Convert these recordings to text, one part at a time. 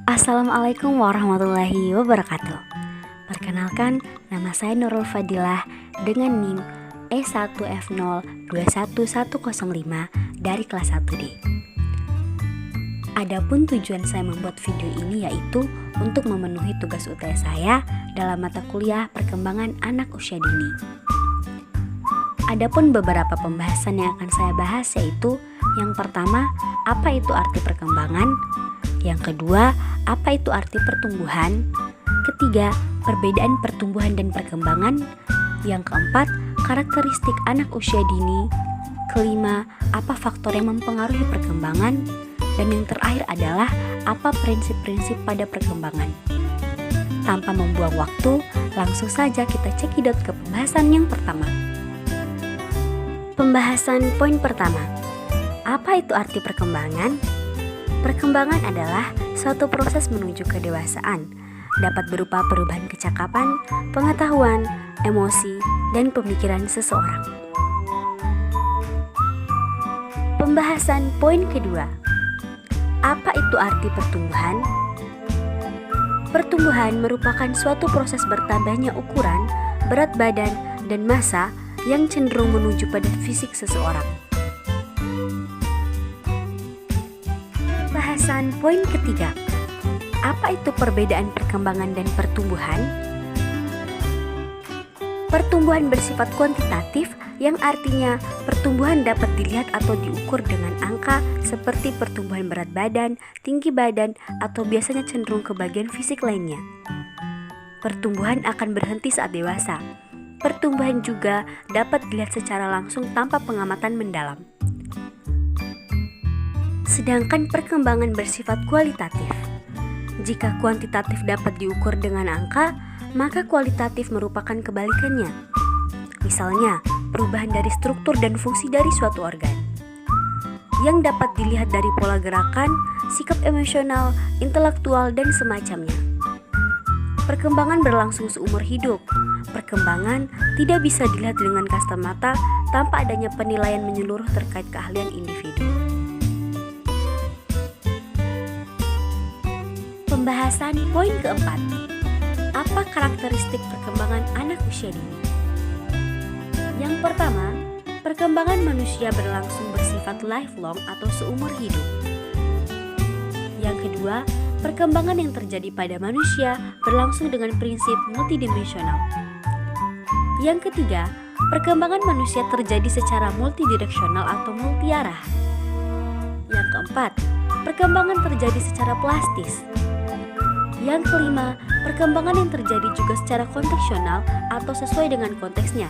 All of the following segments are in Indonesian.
Assalamualaikum warahmatullahi wabarakatuh. Perkenalkan, nama saya Nurul Fadilah dengan NIM E1F021105 dari kelas 1D. Adapun tujuan saya membuat video ini yaitu untuk memenuhi tugas UTS saya dalam mata kuliah perkembangan anak usia dini. Adapun beberapa pembahasan yang akan saya bahas yaitu yang pertama, apa itu arti perkembangan? Yang kedua, apa itu arti pertumbuhan? Ketiga, perbedaan pertumbuhan dan perkembangan. Yang keempat, karakteristik anak usia dini. Kelima, apa faktor yang mempengaruhi perkembangan? Dan yang terakhir adalah apa prinsip-prinsip pada perkembangan. Tanpa membuang waktu, langsung saja kita cekidot ke pembahasan yang pertama. Pembahasan poin pertama. Apa itu arti perkembangan? Perkembangan adalah suatu proses menuju kedewasaan, dapat berupa perubahan kecakapan, pengetahuan, emosi, dan pemikiran seseorang. Pembahasan poin kedua. Apa itu arti pertumbuhan? Pertumbuhan merupakan suatu proses bertambahnya ukuran, berat badan, dan massa yang cenderung menuju pada fisik seseorang. Bahasan poin ketiga. Apa itu perbedaan perkembangan dan pertumbuhan? Pertumbuhan bersifat kuantitatif yang artinya pertumbuhan dapat dilihat atau diukur dengan angka seperti pertumbuhan berat badan, tinggi badan, atau biasanya cenderung ke bagian fisik lainnya. Pertumbuhan akan berhenti saat dewasa. Pertumbuhan juga dapat dilihat secara langsung tanpa pengamatan mendalam. Sedangkan perkembangan bersifat kualitatif. Jika kuantitatif dapat diukur dengan angka, maka kualitatif merupakan kebalikannya. Misalnya, perubahan dari struktur dan fungsi dari suatu organ. Yang dapat dilihat dari pola gerakan, sikap emosional, intelektual, dan semacamnya. Perkembangan berlangsung seumur hidup. Perkembangan tidak bisa dilihat dengan kasat mata tanpa adanya penilaian menyeluruh terkait keahlian individu. Pembahasan poin keempat. Apa karakteristik perkembangan anak usia dini? Yang pertama, perkembangan manusia berlangsung bersifat lifelong atau seumur hidup. Yang kedua, perkembangan yang terjadi pada manusia berlangsung dengan prinsip multidimensional. Yang ketiga, perkembangan manusia terjadi secara multidireksional atau multiarah. Yang keempat, perkembangan terjadi secara plastis. Yang kelima, perkembangan yang terjadi juga secara konteksional atau sesuai dengan konteksnya.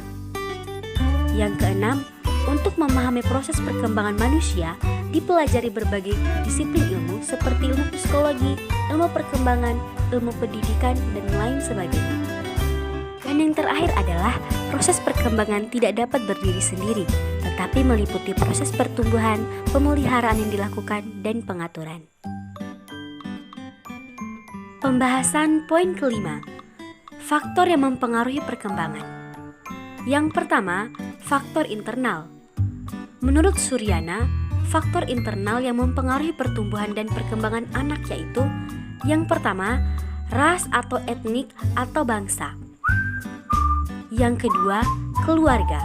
Yang keenam, untuk memahami proses perkembangan manusia, dipelajari berbagai disiplin ilmu seperti ilmu psikologi, ilmu perkembangan, ilmu pendidikan, dan lain sebagainya. Dan yang terakhir adalah proses perkembangan tidak dapat berdiri sendiri, tetapi meliputi proses pertumbuhan, pemeliharaan yang dilakukan, dan pengaturan. Pembahasan poin kelima. Faktor yang mempengaruhi perkembangan. Yang pertama, faktor internal. Menurut Suryana, faktor internal yang mempengaruhi pertumbuhan dan perkembangan anak yaitu yang pertama, ras atau etnik atau bangsa. Yang kedua, keluarga.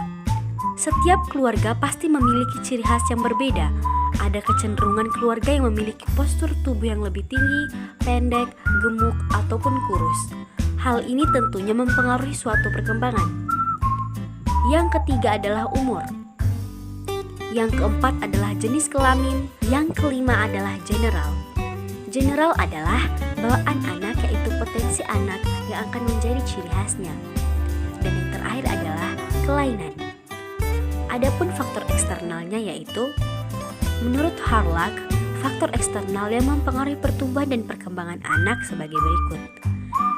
Setiap keluarga pasti memiliki ciri khas yang berbeda. Ada kecenderungan keluarga yang memiliki postur tubuh yang lebih tinggi, pendek, gemuk, ataupun kurus. Hal ini tentunya mempengaruhi suatu perkembangan. Yang ketiga adalah umur. Yang keempat adalah jenis kelamin. Yang kelima adalah general. General adalah bawaan anak, yaitu potensi anak yang akan menjadi ciri khasnya. Dan yang terakhir adalah kelainan. Adapun faktor eksternalnya yaitu menurut Harlack, faktor eksternal yang mempengaruhi pertumbuhan dan perkembangan anak sebagai berikut.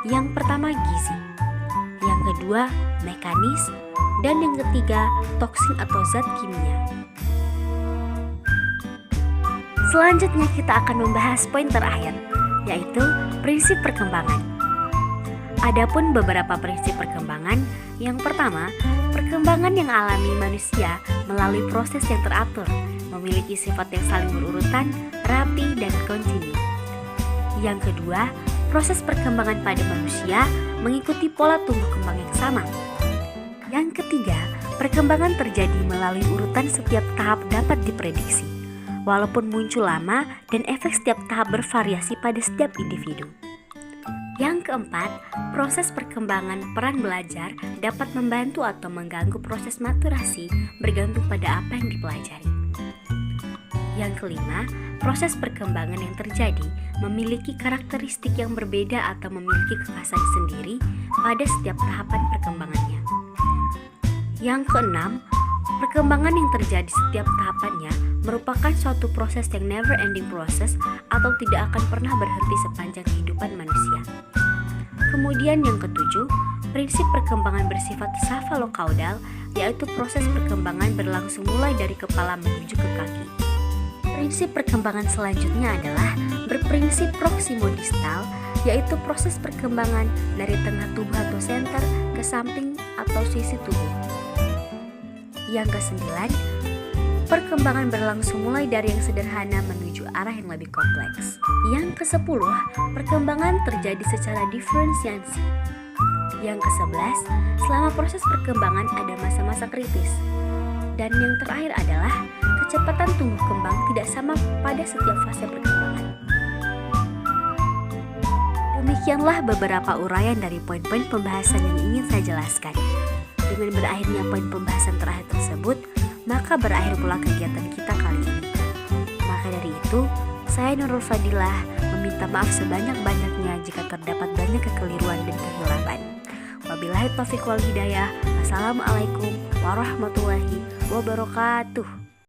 Yang pertama gizi, yang kedua mekanis, dan yang ketiga toksin atau zat kimia. Selanjutnya kita akan membahas poin terakhir, yaitu prinsip perkembangan. Adapun beberapa prinsip perkembangan, yang pertama, perkembangan yang alami manusia melalui proses yang teratur, memiliki sifat yang saling berurutan, rapi, dan kontinu. Yang kedua, proses perkembangan pada manusia mengikuti pola tumbuh kembang yang sama. Yang ketiga, perkembangan terjadi melalui urutan setiap tahap dapat diprediksi, walaupun muncul lama dan efek setiap tahap bervariasi pada setiap individu. Yang keempat, proses perkembangan peran belajar dapat membantu atau mengganggu proses maturasi bergantung pada apa yang dipelajari. Yang kelima, proses perkembangan yang terjadi memiliki karakteristik yang berbeda atau memiliki kekhasan sendiri pada setiap tahapan perkembangannya. Yang keenam, perkembangan yang terjadi setiap tahapannya merupakan suatu proses yang never ending process atau tidak akan pernah berhenti sepanjang kehidupan manusia. Kemudian yang ketujuh, prinsip perkembangan bersifat cephalocaudal, yaitu proses perkembangan berlangsung mulai dari kepala menuju ke kaki. Prinsip perkembangan selanjutnya adalah berprinsip proximodistal, yaitu proses perkembangan dari tengah tubuh atau center ke samping atau sisi tubuh. Yang kesembilan, perkembangan berlangsung mulai dari yang sederhana menuju arah yang lebih kompleks. Yang kesepuluh, perkembangan terjadi secara diferensiasi. Yang kesebelas, selama proses perkembangan ada masa-masa kritis. Dan yang terakhir adalah kecepatan tumbuh kembang tidak sama pada setiap fase perkembangan. Demikianlah beberapa uraian dari poin-poin pembahasan yang ingin saya jelaskan. Dengan berakhirnya poin pembahasan terakhir tersebut, maka berakhir pula kegiatan kita kali ini. Maka dari itu, saya Nurul Fadilah meminta maaf sebanyak-banyaknya jika terdapat banyak kekeliruan dan kehilapan. Wabillahi taufiq wal hidayah. Wassalamualaikum warahmatullahi wabarakatuh.